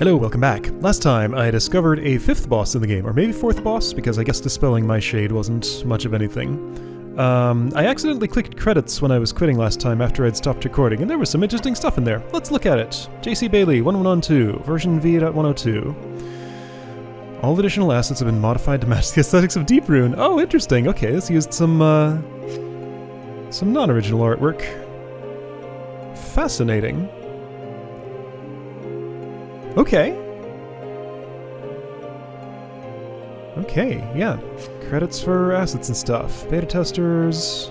Hello, welcome back. Last time I discovered a 5th boss in the game, or maybe 4th boss, because I guess dispelling my shade wasn't much of anything. I accidentally clicked credits when I was quitting last time after I'd stopped recording, and there was some interesting stuff in there. Let's look at it. JC Bailey, 1112, version V.102. All additional assets have been modified to match the aesthetics of Deep Rune. Oh, interesting. Okay, this used some non-original artwork. Fascinating. Okay. Okay, yeah. Credits for assets and stuff. Beta testers.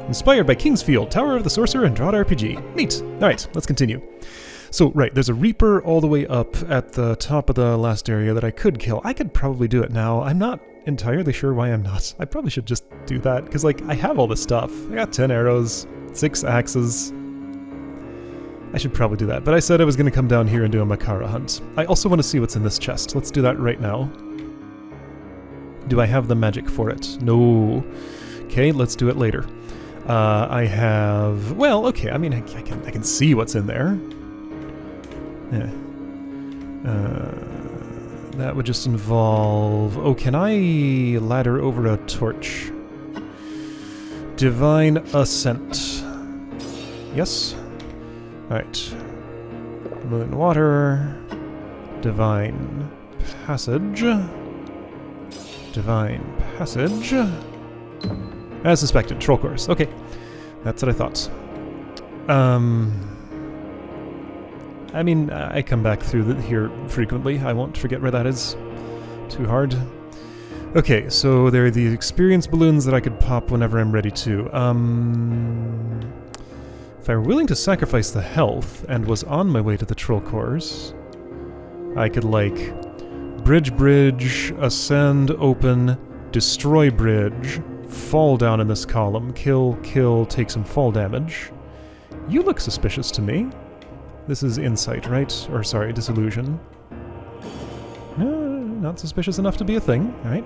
Inspired by Kingsfield, Tower of the Sorcerer, and Drought RPG. Neat. Alright, let's continue. So, right, there's a Reaper all the way up at the top of the last area that I could kill. I could probably do it now. I'm not entirely sure why I'm not. I probably should just do that, because, like, I have all this stuff. I got 10 arrows, 6 axes. I should probably do that, but I said I was going to come down here and do a Makara hunt. I also want to see what's in this chest. Let's do that right now. Do I have the magic for it? No. Okay, let's do it later. I have... Well, okay, I mean, I can see what's in there. Yeah. That would just involve... Oh, can I ladder over a torch? Divine Ascent. Yes. Alright. Moon Water. Divine Passage. Divine Passage. As suspected, Troll Course. Okay. That's what I thought. I mean, I come back through here frequently. I won't forget where that is. Too hard. Okay, so there are the experience balloons that I could pop whenever I'm ready to. If I were willing to sacrifice the health and was on my way to the Troll Course, I could, like, bridge, ascend, open, destroy bridge, fall down in this column, kill, take some fall damage. You look suspicious to me. This is insight, right? Or, sorry, disillusion. No, not suspicious enough to be a thing. Alright.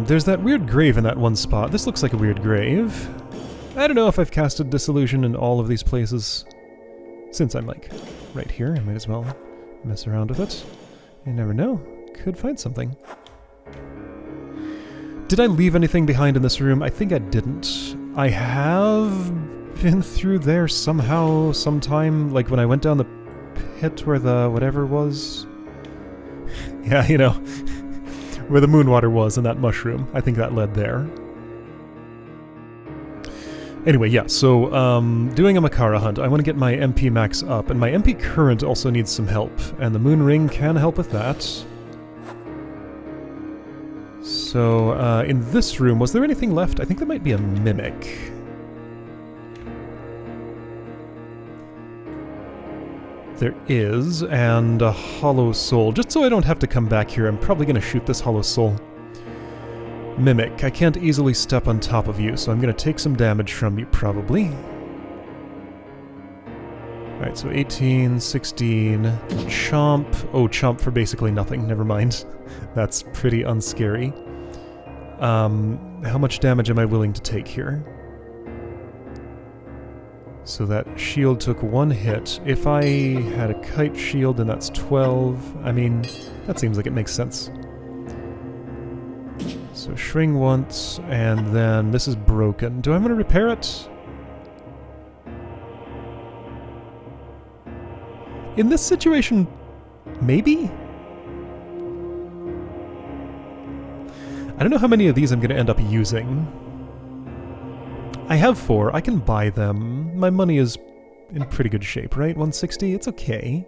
There's that weird grave in that one spot. This looks like a weird grave. I don't know if I've casted Disillusion in all of these places. Since I'm, like, right here, I might as well mess around with it. You never know. Could find something. Did I leave anything behind in this room? I think I didn't. I have been through there somehow, sometime, like when I went down the pit where the whatever was. Yeah, you know. Where the moon water was in that mushroom. I think that led there. Anyway, yeah, so, doing a Makara hunt. I want to get my MP max up, and my MP current also needs some help, and the moon ring can help with that. So, in this room, was there anything left? I think there might be a mimic. There is, and a hollow soul. Just so I don't have to come back here, I'm probably going to shoot this hollow soul. Mimic, I can't easily step on top of you, so I'm going to take some damage from you, probably. Alright, so 18, 16, chomp. Oh, chomp for basically nothing, never mind. That's pretty unscary. How much damage am I willing to take here? So that shield took 1 hit. If I had a kite shield, then that's 12. I mean, that seems like it makes sense. So shring once, and then this is broken. Do I want to repair it? In this situation, maybe? I don't know how many of these I'm going to end up using. I have 4. I can buy them. My money is in pretty good shape, right? 160? It's okay.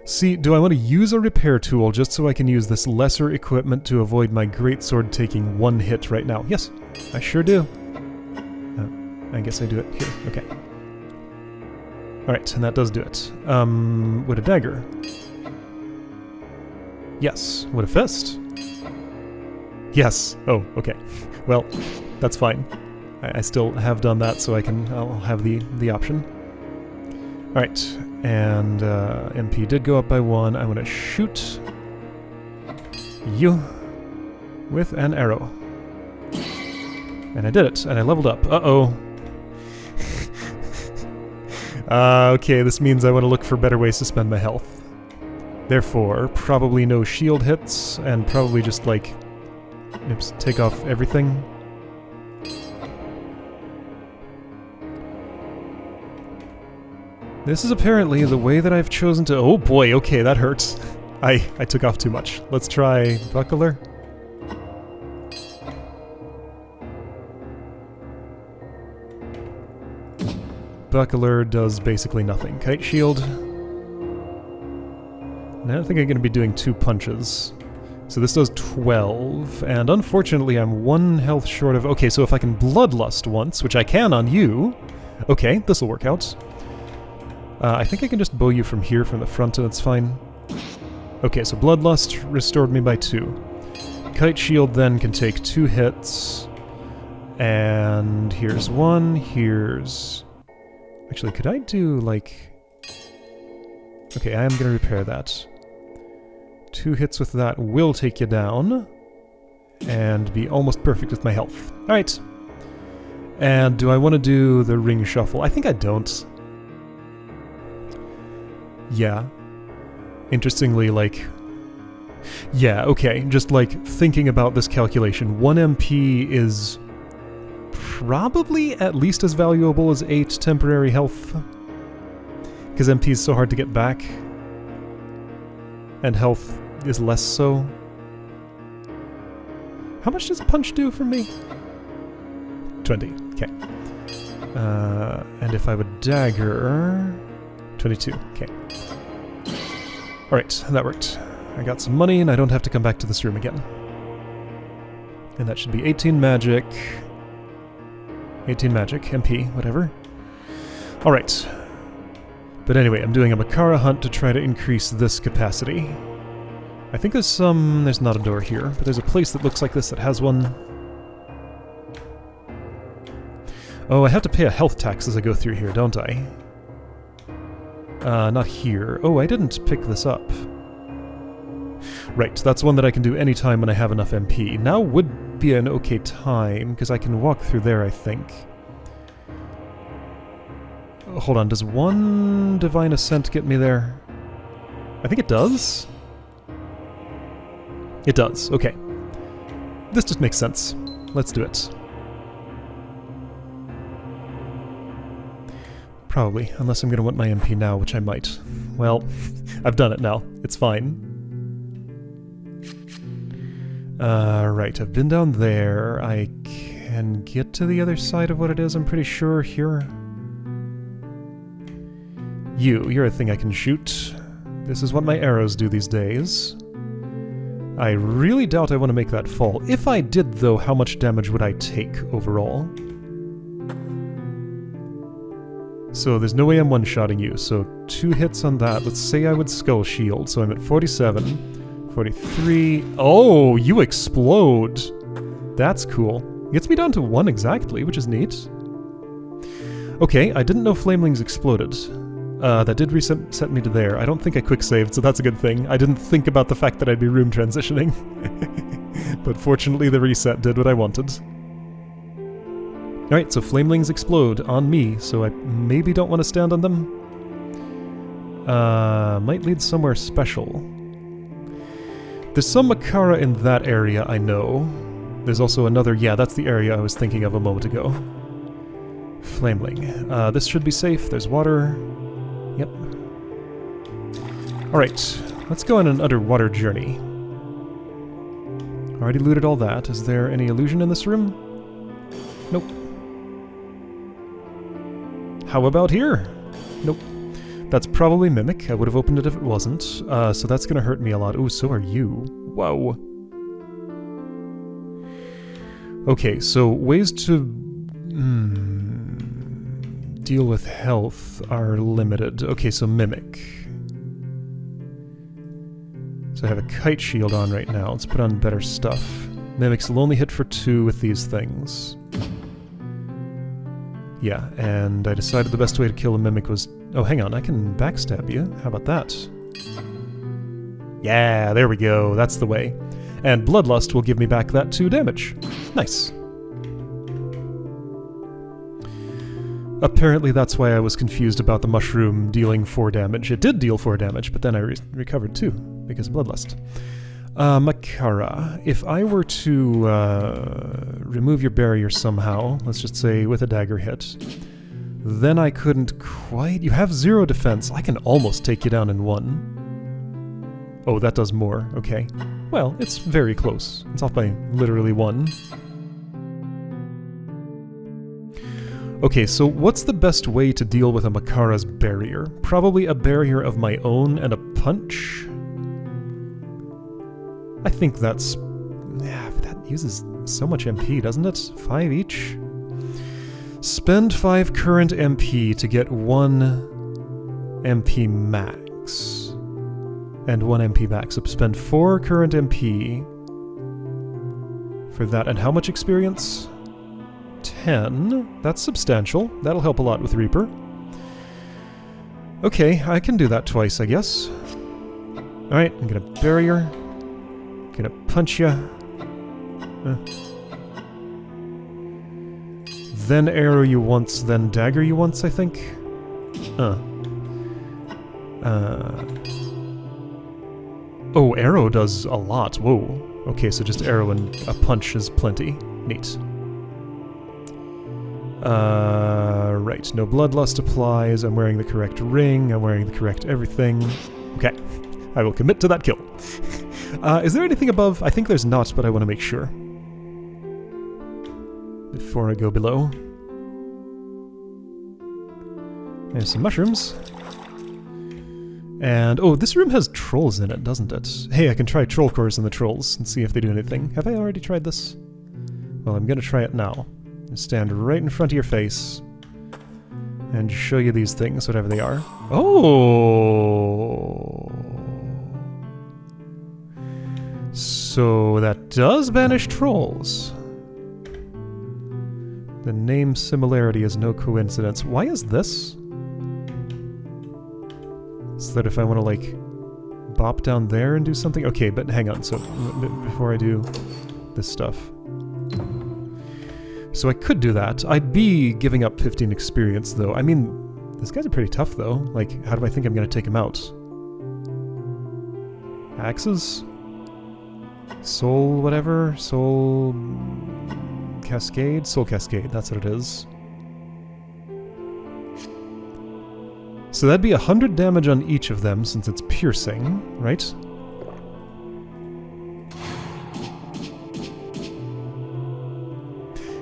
See, do I want to use a repair tool just so I can use this lesser equipment to avoid my greatsword taking 1 hit right now? Yes, I sure do. I guess I do it here. Okay. Alright, and that does do it. Would a dagger? Yes. Would a fist? Yes. Oh, okay. Well, that's fine. I still have done that, so I'll have the option. Alright, and MP did go up by 1. I'm gonna shoot you with an arrow. And I did it, and I leveled up. Uh-oh. Okay, this means I want to look for better ways to spend my health. Therefore, probably no shield hits, and probably just, like, oops, take off everything. This is apparently the way that I've chosen to... Oh boy, okay, that hurts. I took off too much. Let's try Buckler. Buckler does basically nothing. Kite Shield. And I don't think I'm going to be doing 2 punches. So this does 12, and unfortunately I'm 1 health short of... Okay, so if I can Bloodlust once, which I can on you... Okay, this'll work out. I think I can just bow you from here, from the front, and it's fine. Okay, so Bloodlust restored me by 2. Kite Shield then can take 2 hits. And here's 1, here's... Actually, could I do, like... Okay, I am going to repair that. 2 hits with that will take you down. And be almost perfect with my health. Alright. And do I want to do the ring shuffle? I think I don't. Yeah. Interestingly, like... Yeah, okay, just like thinking about this calculation. 1 MP is probably at least as valuable as 8 temporary health. Because MP is so hard to get back. And health is less so. How much does a punch do for me? 20, okay. And if I would dagger... 22, okay. Alright, that worked. I got some money and I don't have to come back to this room again. And that should be 18 magic. 18 magic, MP, whatever. Alright. But anyway, I'm doing a Makara hunt to try to increase this capacity. I think there's some... There's not a door here, but there's a place that looks like this that has one. Oh, I have to pay a health tax as I go through here, don't I? Not here. Oh, I didn't pick this up. Right, that's one that I can do anytime when I have enough MP. Now would be an okay time, because I can walk through there, I think. Hold on, does 1 Divine Ascent get me there? I think it does? It does, okay. This just makes sense. Let's do it. Probably, unless I'm going to want my MP now, which I might. Well, I've done it now. It's fine. Right, I've been down there. I can get to the other side of what it is, I'm pretty sure, here. You're a thing I can shoot. This is what my arrows do these days. I really doubt I want to make that fall. If I did, though, how much damage would I take overall? So there's no way I'm one-shotting you, so 2 hits on that. Let's say I would Skull Shield, so I'm at 47, 43... Oh, you explode! That's cool. Gets me down to 1 exactly, which is neat. Okay, I didn't know Flamelings exploded. That did reset me to there. I don't think I quick-saved, so that's a good thing. I didn't think about the fact that I'd be room transitioning. But fortunately the reset did what I wanted. Alright, so Flamelings explode on me, so I maybe don't want to stand on them. Might lead somewhere special. There's some Makara in that area, I know. There's also another... Yeah, that's the area I was thinking of a moment ago. Flameling. This should be safe. There's water. Yep. Alright, let's go on an underwater journey. Already looted all that. Is there any illusion in this room? Nope. How about here? Nope. That's probably Mimic. I would have opened it if it wasn't. So that's gonna hurt me a lot. Ooh, so are you. Whoa. Okay, so ways to deal with health are limited. Okay, so Mimic. So I have a Kite Shield on right now. Let's put on better stuff. Mimics will only hit for 2 with these things. Yeah, and I decided the best way to kill a Mimic was... Oh, hang on, I can backstab you. How about that? Yeah, there we go. That's the way. And Bloodlust will give me back that 2 damage. Nice. Apparently that's why I was confused about the mushroom dealing 4 damage. It did deal 4 damage, but then I recovered 2 because of Bloodlust. Makara, if I were to remove your barrier somehow, let's just say with a dagger hit, then I couldn't quite... You have 0 defense. I can almost take you down in 1. Oh, that does more. Okay. Well, it's very close. It's off by literally 1. Okay, so what's the best way to deal with a Makara's barrier? Probably a barrier of my own and a punch? I think that's... Yeah, that uses so much MP, doesn't it? 5 each? Spend 5 current MP to get 1 MP max. And 1 MP back. So spend 4 current MP for that. And how much experience? 10. That's substantial. That'll help a lot with Reaper. Okay, I can do that twice, I guess. Alright, I'm gonna barrier. Gonna punch ya. Then arrow you once, then dagger you once, I think? Oh, arrow does a lot. Whoa. Okay, so just arrow and a punch is plenty. Neat. Right. No bloodlust applies. I'm wearing the correct ring. I'm wearing the correct everything. Okay. I will commit to that kill. Is there anything above? I think there's not, but I want to make sure. Before I go below. There's some mushrooms. And, oh, this room has trolls in it, doesn't it? Hey, I can try troll cores in the trolls and see if they do anything. Have I already tried this? Well, I'm gonna try it now. Just stand right in front of your face and show you these things, whatever they are. Oh! So that does banish trolls. The name similarity is no coincidence. Why is this? So that if I want to, like, bop down there and do something? Okay, but hang on, so before I do this stuff. So I could do that. I'd be giving up 15 experience, though. I mean, these guys are pretty tough, though. Like, how do I think I'm going to take him out? Axes? Soul whatever? Soul... Cascade? Soul Cascade, that's what it is. So that'd be 100 damage on each of them, since it's piercing, right?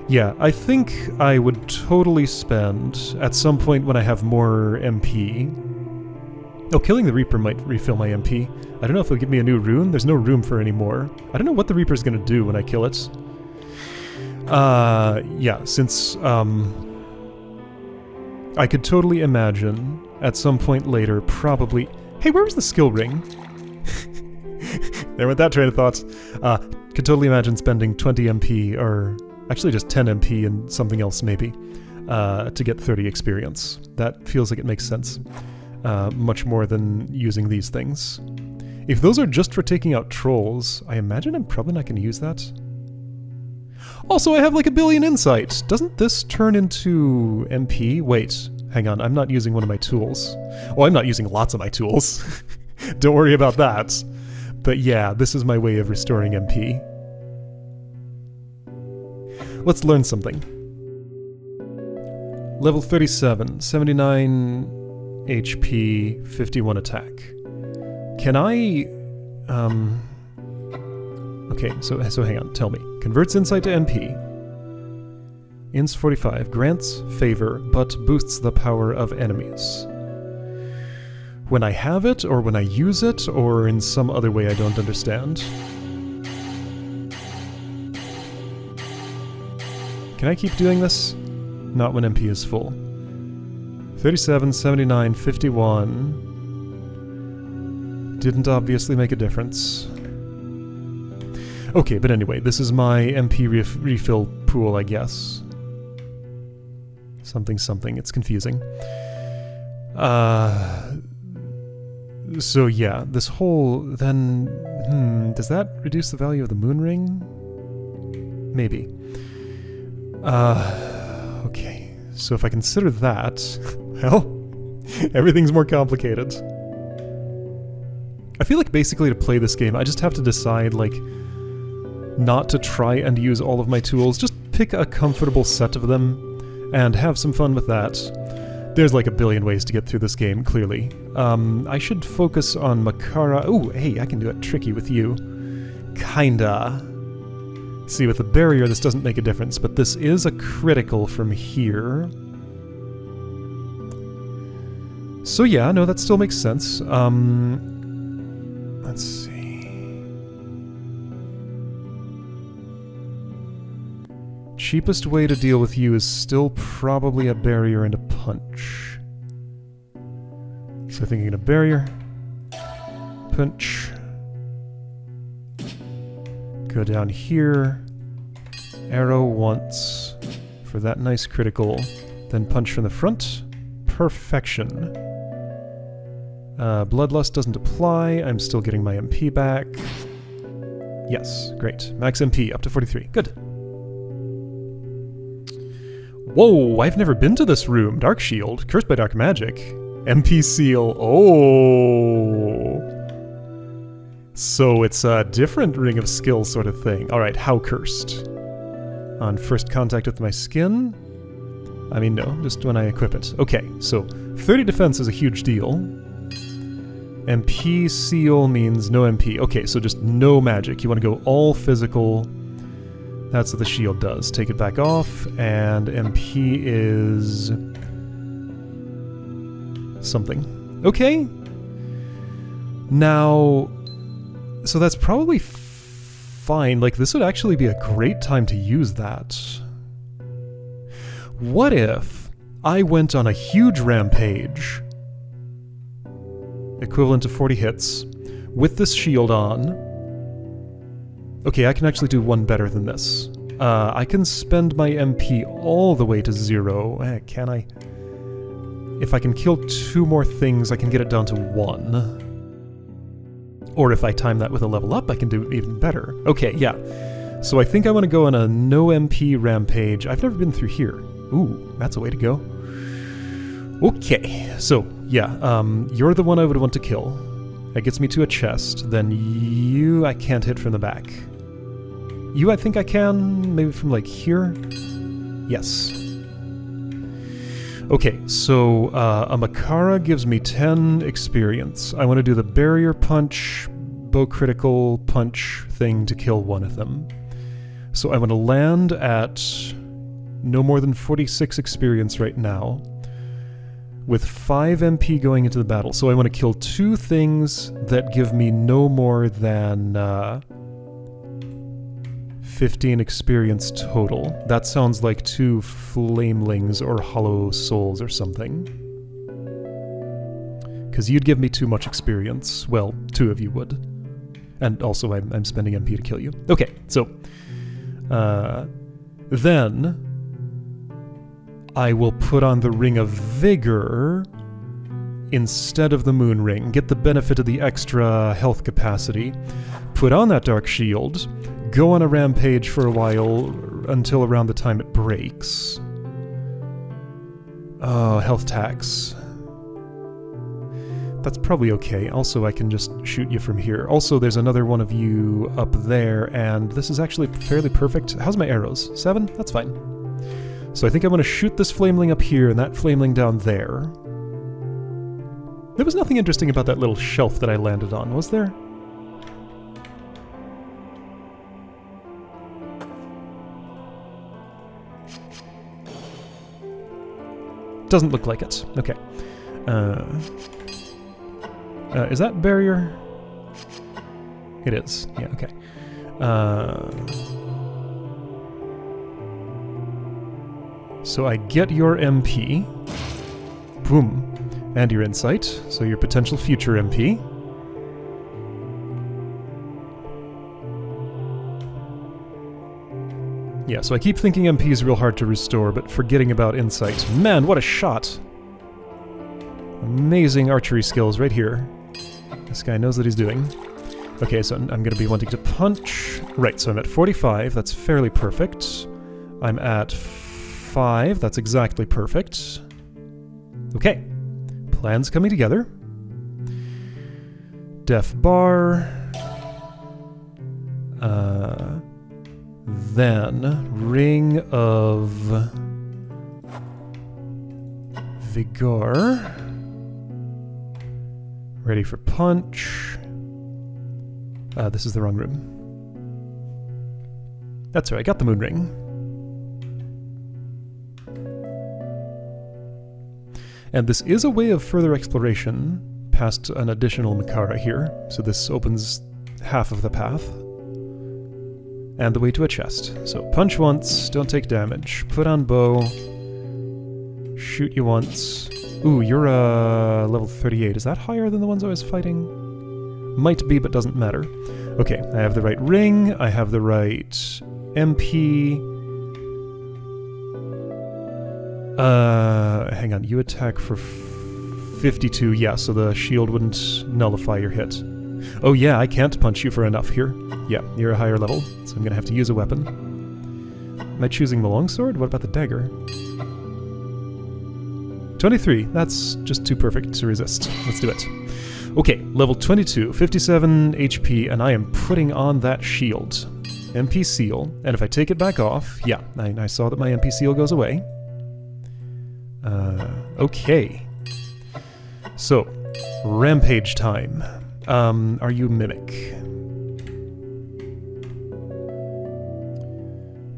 Yeah, I think I would totally spend, at some point when I have more MP... Oh, killing the Reaper might refill my MP. I don't know if it'll give me a new rune. There's no room for any more. I don't know what the Reaper's gonna do when I kill it. Yeah, since, I could totally imagine, at some point later, probably... Hey, where was the skill ring? There went that train of thought. Could totally imagine spending 20 MP, or actually just 10 MP and something else maybe, to get 30 experience. That feels like it makes sense. Much more than using these things. If those are just for taking out trolls, I imagine I'm probably not going to use that. Also, I have like 1 billion insight. Doesn't this turn into MP? Wait, hang on, I'm not using one of my tools. Oh, I'm not using lots of my tools. Don't worry about that. But yeah, this is my way of restoring MP. Let's learn something. Level 37, 79 HP, 51 attack. Can I... Okay, so hang on, tell me. Converts insight to MP. Ins 45. Grants favor, but boosts the power of enemies. When I have it, or when I use it, or in some other way I don't understand. Can I keep doing this? Not when MP is full. 37, 79, 51... Didn't obviously make a difference. Okay, but anyway, this is my MP refill pool, I guess. Something something, it's confusing. So yeah, this whole, then... does that reduce the value of the moon ring? Maybe. Okay, So if I consider that, well, everything's more complicated. I feel like basically to play this game, I just have to decide, like, not to try and use all of my tools. Just pick a comfortable set of them and have some fun with that. There's like a billion ways to get through this game, clearly. I should focus on Makara. Oh, hey, I can do it tricky with you. Kinda. See, with the barrier, this doesn't make a difference, but this is a critical from here. So yeah, no, that still makes sense. Let's see. Cheapest way to deal with you is still probably a barrier and a punch. So thinking a barrier, punch, go down here, arrow once for that nice critical, then punch from the front. Perfection. Bloodlust doesn't apply. I'm still getting my MP back. Yes, great. Max MP up to 43. Good. Whoa, I've never been to this room. Dark Shield, cursed by dark magic. MP seal. Oh. So it's a different ring of skill sort of thing. Alright, how cursed? On first contact with my skin? I mean, no, just when I equip it. Okay, so 30 defense is a huge deal. MP seal means no MP. Okay, so just no magic. You want to go all physical. That's what the shield does. Take it back off, and MP is something. Okay. Now, so that's probably fine. Like, this would actually be a great time to use that. What if I went on a huge rampage, equivalent to 40 hits, with this shield on? Okay, I can actually do one better than this. I can spend my MP all the way to 0. Can I? If I can kill 2 more things, I can get it down to 1. Or if I time that with a level up, I can do even better. Okay, yeah. So I think I want to go on a no MP rampage. I've never been through here. Ooh, that's a way to go. Okay, so, yeah, you're the one I would want to kill. That gets me to a chest. Then you, I can't hit from the back. You, I think I can, maybe from, like, here? Yes. Okay, so, a Makara gives me 10 experience. I want to do the barrier punch, bow critical punch thing to kill one of them. So I want to land at no more than 46 experience right now, with 5 MP going into the battle. So I want to kill 2 things that give me no more than 15 experience total. That sounds like 2 flamelings or hollow souls or something. Because you'd give me too much experience. Well, 2 of you would. And also I'm spending MP to kill you. Okay, so then I will put on the Ring of Vigor instead of the Moon Ring. Get the benefit of the extra health capacity. Put on that Dark Shield. Go on a rampage for a while until around the time it breaks. Oh, health tax. That's probably okay. Also, I can just shoot you from here. Also, there's another one of you up there, and this is actually fairly perfect. How's my arrows? 7? That's fine. So I think I'm going to shoot this flameling up here and that flameling down there. There was nothing interesting about that little shelf that I landed on, was there? Doesn't look like it. Okay. Is that barrier? It is. Yeah, okay. So I get your MP. Boom. And your insight. So your potential future MP. Yeah, so I keep thinking MP is real hard to restore, but forgetting about insight. Man, what a shot! Amazing archery skills right here. This guy knows what he's doing. Okay, so I'm going to be wanting to punch. Right, so I'm at 45. That's fairly perfect. I'm at 5. That's exactly perfect. Okay. Plans coming together. Def bar. Then Ring of Vigor. Ready for punch. This is the wrong room. That's right, I got the moon ring. And this is a way of further exploration past an additional Makara here, so this opens half of the path. And the way to a chest. So punch once, don't take damage. Put on bow. Shoot you once. Ooh, you're level 38. Is that higher than the ones I was fighting? Might be, but doesn't matter. Okay, I have the right ring, I have the right MP. Hang on, you attack for 52, yeah, so the shield wouldn't nullify your hit. Oh yeah, I can't punch you for enough here. Yeah, you're a higher level, so I'm gonna have to use a weapon. Am I choosing the longsword? What about the dagger? 23, that's just too perfect to resist. Let's do it. Okay, level 22, 57 HP, and I am putting on that shield. MP seal, and if I take it back off, yeah, I saw that my MP seal goes away. Okay. So, Rampage time. Are you Mimic?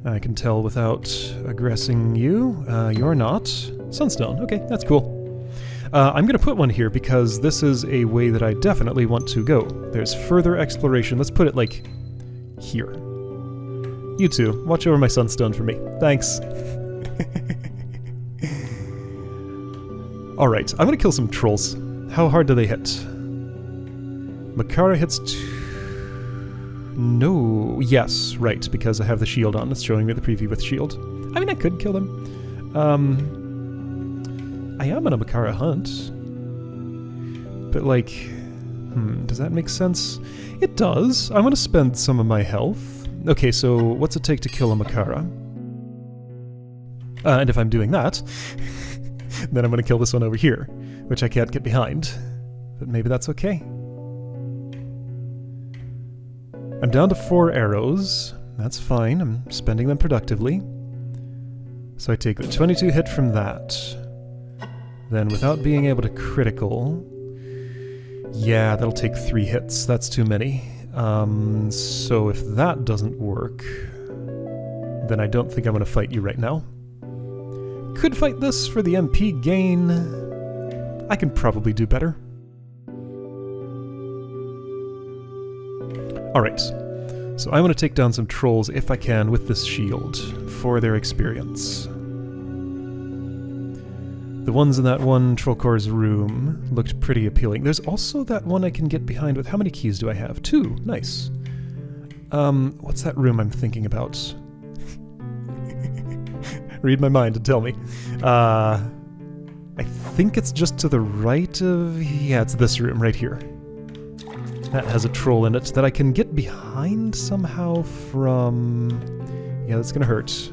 I can tell without aggressing you. You're not. Sunstone. Okay, that's cool. I'm going to put one here because this is a way that I definitely want to go. There's further exploration. Let's put it, like, here. You two, watch over my Sunstone for me. Thanks. Alright, I'm going to kill some trolls. How hard do they hit? Makara hits No, yes, right, because I have the shield on. It's showing me the preview with shield. I mean, I could kill them. I am on a Makara hunt. But, like, does that make sense? It does. I'm gonna spend some of my health. Okay, so what's it take to kill a Makara? And if I'm doing that, then I'm gonna kill this one over here, which I can't get behind. But maybe that's okay. I'm down to 4 arrows. That's fine. I'm spending them productively. So I take the 22 hit from that. Then without being able to critical... Yeah, that'll take 3 hits. That's too many. So if that doesn't work, then I don't think I'm going to fight you right now. Could fight this for the MP gain. I can probably do better. Alright, so I want to take down some trolls if I can with this shield for their experience. The ones in that one Trollcore's room looked pretty appealing. There's also that one I can get behind with... How many keys do I have? 2. Nice. What's that room I'm thinking about? Read my mind and tell me. I think it's just to the right of... Yeah, it's this room right here. That has a troll in it that I can get behind somehow from... Yeah, that's gonna hurt.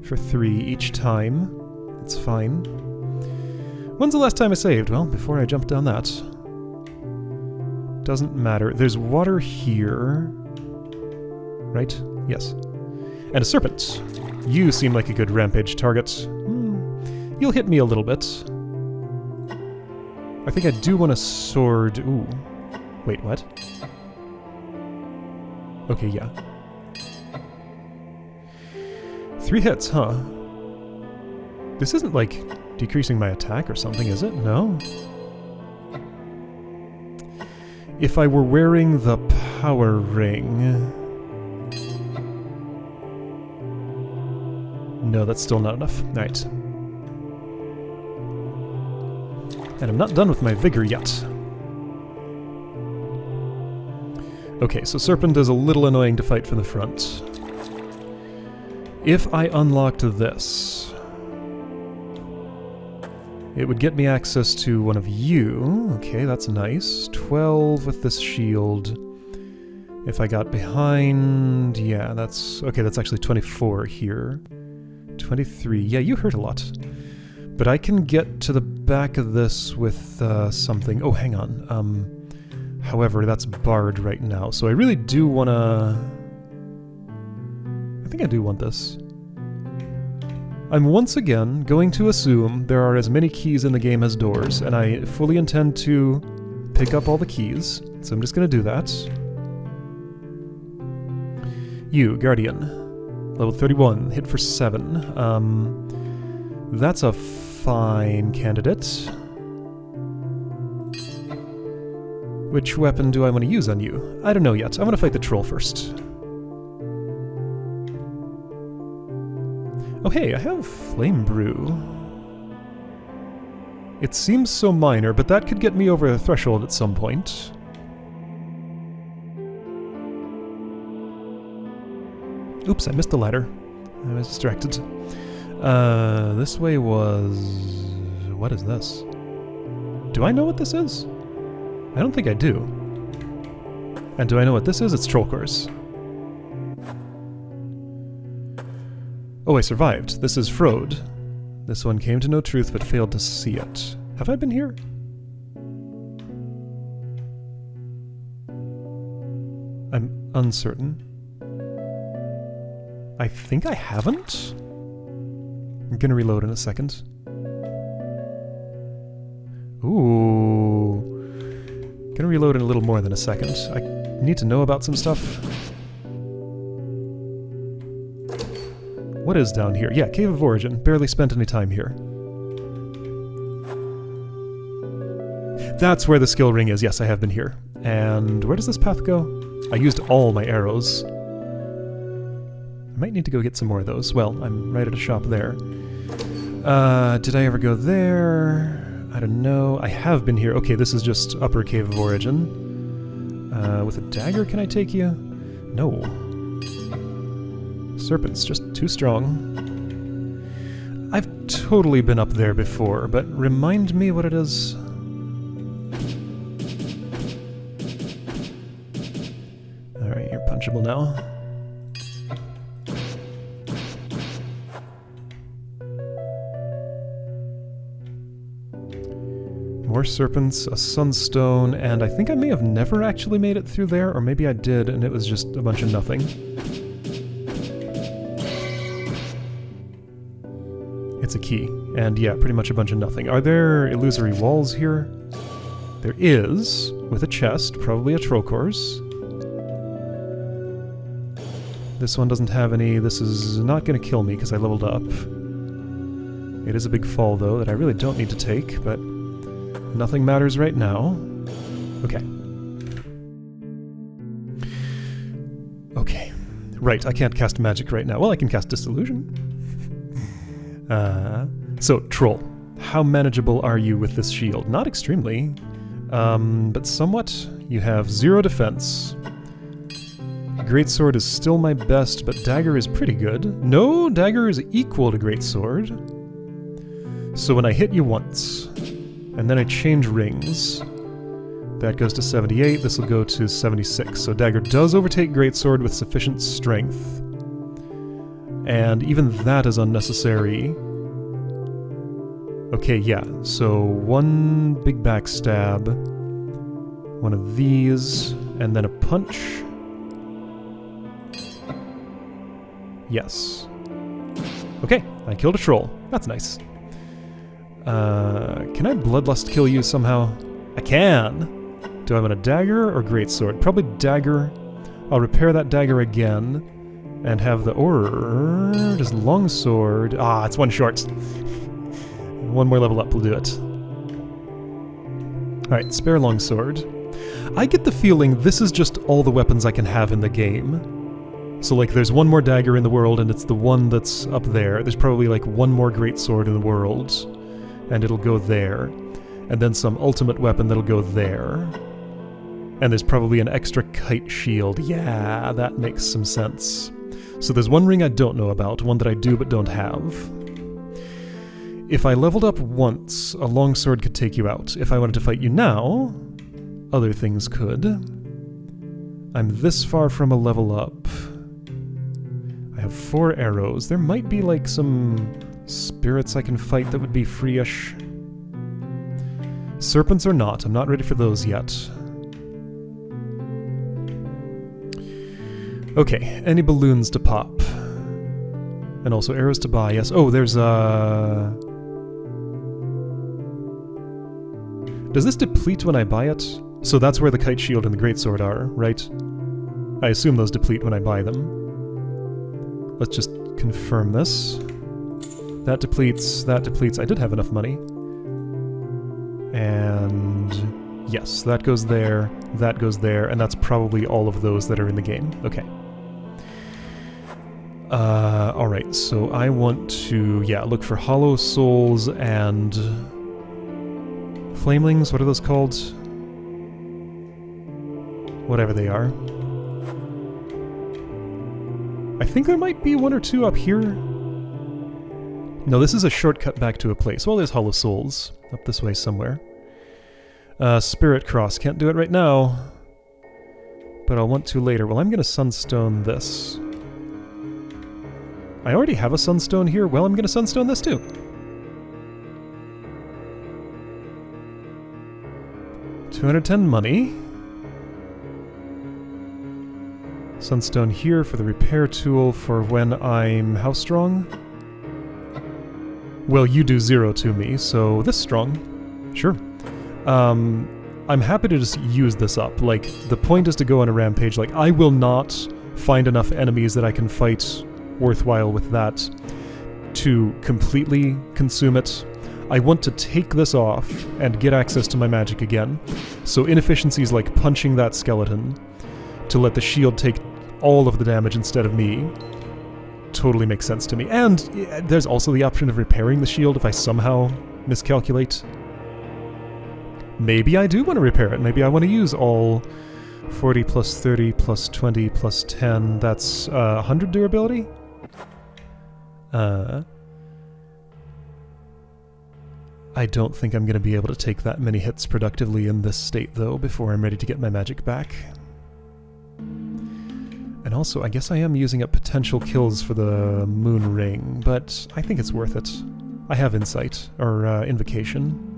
For 3 each time. That's fine. When's the last time I saved? Well, before I jump down that. Doesn't matter. There's water here. Right? Yes. And a serpent. You seem like a good rampage target. You'll hit me a little bit. I think I do want a sword... Ooh. Wait, what? Okay, yeah. 3 hits, huh? This isn't, like, decreasing my attack or something, is it? No? If I were wearing the power ring... No, that's still not enough. Alright. And I'm not done with my vigor yet. Okay, so Serpent is a little annoying to fight from the front. If I unlocked this, it would get me access to one of you. Okay, that's nice. 12 with this shield. If I got behind... Yeah, that's... Okay, that's actually 24 here. 23. Yeah, you hurt a lot. But I can get to the back of this with something. Oh, hang on. However, that's barred right now, so I really do want to... I think I do want this. I'm once again going to assume there are as many keys in the game as doors, and I fully intend to pick up all the keys, so I'm just going to do that. You, Guardian. Level 31, hit for 7. That's a fine candidate. Which weapon do I want to use on you? I don't know yet. I want to fight the troll first. Oh hey, I have Flame Brew. It seems so minor, but that could get me over the threshold at some point. Oops, I missed the ladder. I was distracted. This way was... What is this? Do I know what this is? I don't think I do. And do I know what this is? It's Troll Cores. Oh, I survived. This is Frode. This one came to know truth but failed to see it. Have I been here? I'm uncertain. I think I haven't? I'm gonna reload in a second. Ooh. Gonna reload in a little more than a second. I need to know about some stuff. What is down here? Yeah, Cave of Origin. Barely spent any time here. That's where the skill ring is. Yes, I have been here. And where does this path go? I used all my arrows. I might need to go get some more of those. Well, I'm right at a shop there. Did I ever go there? I don't know. I have been here. Okay, this is just Upper Cave of Origin. With a dagger, can I take you? No. Serpent's just too strong. I've totally been up there before, but remind me what it is. Alright, you're punchable now. More serpents, a sunstone, and I think I may have never actually made it through there, or maybe I did and it was just a bunch of nothing. It's a key, and yeah, pretty much a bunch of nothing. Are there illusory walls here? There is, with a chest, probably a troll course. This one doesn't have any. This is not going to kill me because I leveled up. It is a big fall, though, that I really don't need to take, but nothing matters right now. Okay. Okay. Right, I can't cast magic right now. Well, I can cast Disillusion. So, Troll. How manageable are you with this shield? Not extremely, but somewhat. You have 0 defense. Greatsword is still my best, but Dagger is pretty good. No, Dagger is equal to Greatsword. So when I hit you once, and then I change rings, that goes to 78, this will go to 76. So Dagger does overtake Greatsword with sufficient strength. And even that is unnecessary. Okay, yeah, so one big backstab, one of these, and then a punch. Yes. Okay, I killed a troll. That's nice. Can I Bloodlust kill you somehow? I can! Do I want a dagger or greatsword? Probably dagger. I'll repair that dagger again. And have the... Or... just longsword. Ah, it's one short. One more level up will do it. Alright, spare longsword. I get the feeling this is just all the weapons I can have in the game. So, like, there's one more dagger in the world, and it's the one that's up there. There's probably, like, one more greatsword in the world, and it'll go there. And then some ultimate weapon that'll go there. And there's probably an extra kite shield. Yeah, that makes some sense. So there's one ring I don't know about, one that I do but don't have. If I leveled up once, a longsword could take you out. If I wanted to fight you now, other things could. I'm this far from a level up. I have 4 arrows. There might be like some spirits I can fight that would be free-ish. Serpents or not, I'm not ready for those yet. Okay, any balloons to pop? And also arrows to buy, yes. Oh, there's a... Does this deplete when I buy it? So that's where the kite shield and the greatsword are, right? I assume those deplete when I buy them. Let's just confirm this. That depletes, that depletes. I did have enough money. And yes, that goes there, and that's probably all of those that are in the game. Okay. Alright, so I want to, yeah, look for hollow souls and... Flamelings, what are those called? Whatever they are. I think there might be 1 or 2 up here. No, this is a shortcut back to a place. Well, there's hollow souls up this way somewhere. Spirit cross, can't do it right now. But I'll want to later. Well, I'm gonna sunstone this. I already have a sunstone here. Well, I'm gonna sunstone this too. $210 money. Sunstone here for the repair tool for when I'm how strong? Well, you do 0 to me, so this strong. Sure. I'm happy to just use this up. Like, the point is to go on a rampage. Like, I will not find enough enemies that I can fight worthwhile with that to completely consume it. I want to take this off and get access to my magic again. So inefficiencies like punching that skeleton to let the shield take all of the damage instead of me totally makes sense to me. And there's also the option of repairing the shield if I somehow miscalculate. Maybe I do want to repair it. Maybe I want to use all 40 plus 30 plus 20 plus 10. That's 100 durability? I don't think I'm going to be able to take that many hits productively in this state, though, before I'm ready to get my magic back. And also, I guess I am using up potential kills for the moon ring, but I think it's worth it. I have insight, or invocation.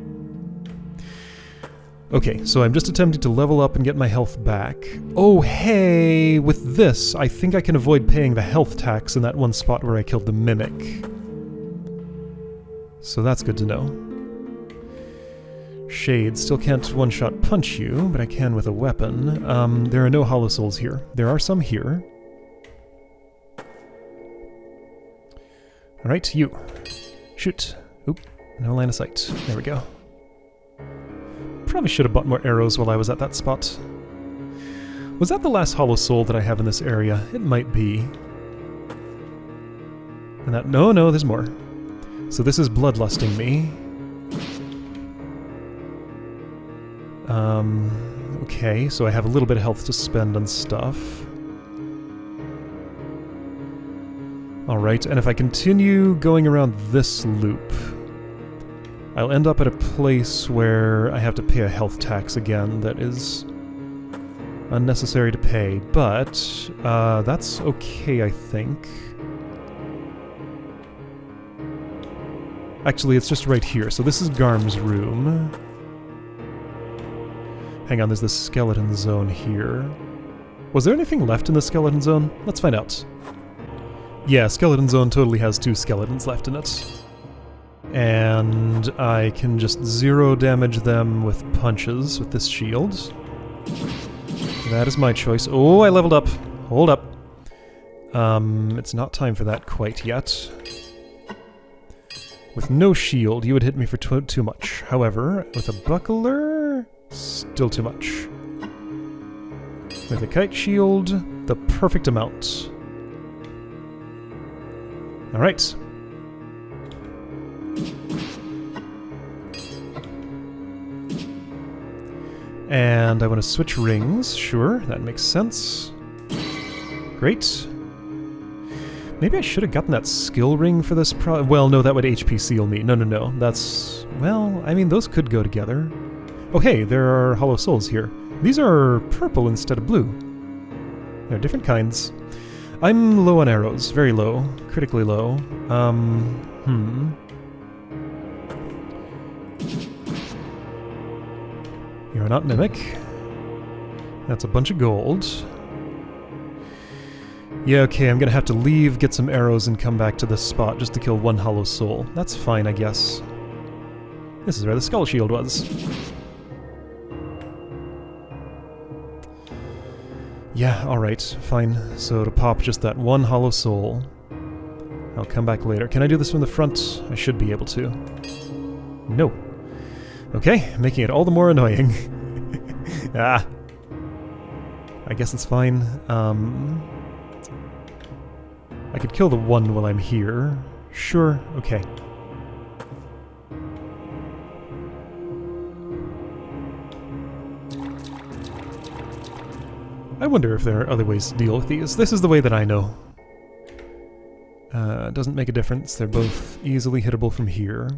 Okay, so I'm just attempting to level up and get my health back. Oh, hey! With this, I think I can avoid paying the health tax in that one spot where I killed the mimic. So that's good to know. Shade, still can't one-shot punch you, but I can with a weapon. There are no hollow souls here. There are some here. Alright, you. Shoot. Oop, no line of sight. There we go. Probably should have bought more arrows while I was at that spot. Was that the last hollow soul that I have in this area? It might be. And that... No, there's more. So this is bloodlusting me. Okay, so I have a little bit of health to spend on stuff. Alright, and if I continue going around this loop, I'll end up at a place where I have to pay a health tax again that is unnecessary to pay, but that's okay, I think. Actually, it's just right here, so this is Garm's room. Hang on, there's this skeleton zone here. Was there anything left in the skeleton zone? Let's find out. Yeah, skeleton zone totally has 2 skeletons left in it. And I can just 0 damage them with punches with this shield. That is my choice. Oh, I leveled up. Hold up. It's not time for that quite yet. With no shield, you would hit me for too much. However, with a buckler... still too much. With a kite shield, the perfect amount. Alright. And I want to switch rings. Sure, that makes sense. Great. Maybe I should have gotten that skill ring for this well, no, that would HP seal me. No. That's... well, I mean, those could go together. Oh hey, there are hollow souls here. These are purple instead of blue. They're different kinds. I'm low on arrows. Very low. Critically low. You're not Mimic. That's a bunch of gold. Yeah, okay, I'm gonna have to leave, get some arrows, and come back to this spot just to kill one hollow soul. That's fine, I guess. This is where the skull shield was. Yeah, alright, fine. So to pop just that one hollow soul, I'll come back later. Can I do this from the front? I should be able to. No. Okay, making it all the more annoying. Ah. I guess it's fine. I could kill the one while I'm here. Sure, okay. I wonder if there are other ways to deal with these. This is the way that I know. Doesn't make a difference. They're both easily hittable from here.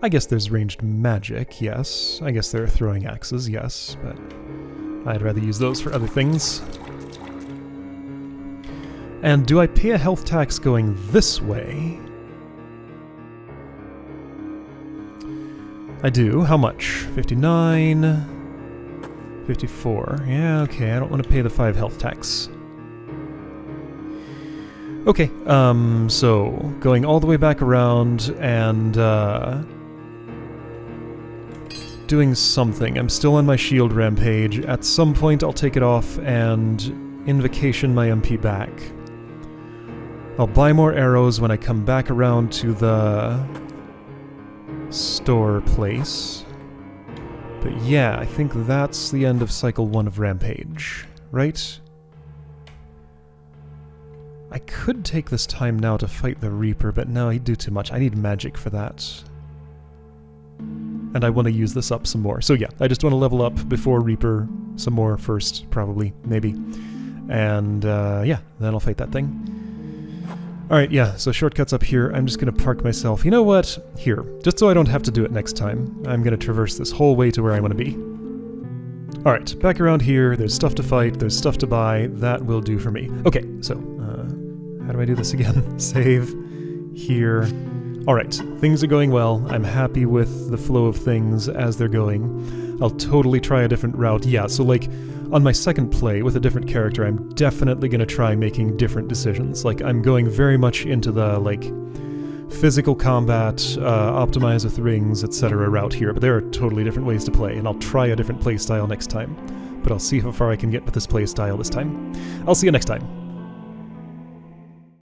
I guess there's ranged magic, yes. I guess there are throwing axes, yes, but I'd rather use those for other things. And do I pay a health tax going this way? I do. How much? 59... 54. Yeah, okay, I don't want to pay the 5 health tax. Okay, so going all the way back around and doing something. I'm still on my shield rampage. At some point I'll take it off and invocation my MP back. I'll buy more arrows when I come back around to the store place. But yeah, I think that's the end of Cycle 1 of Rampage, right? I could take this time now to fight the Reaper, but no, he'd do too much. I need magic for that. And I want to use this up some more. So yeah, I just want to level up before Reaper some more first, probably, maybe. And yeah, then I'll fight that thing. Alright, yeah, so shortcuts up here. I'm just going to park myself. You know what? Here. Just so I don't have to do it next time, I'm going to traverse this whole way to where I want to be. Alright, back around here. There's stuff to fight. There's stuff to buy. That will do for me. Okay, so, how do I do this again? Save. Here. Alright, things are going well. I'm happy with the flow of things as they're going. I'll totally try a different route. Yeah, so like, on my second play with a different character, I'm definitely going to try making different decisions. Like, I'm going very much into the, like, physical combat, optimize with rings, etc. route here, but there are totally different ways to play, and I'll try a different playstyle next time. But I'll see how far I can get with this playstyle this time. I'll see you next time.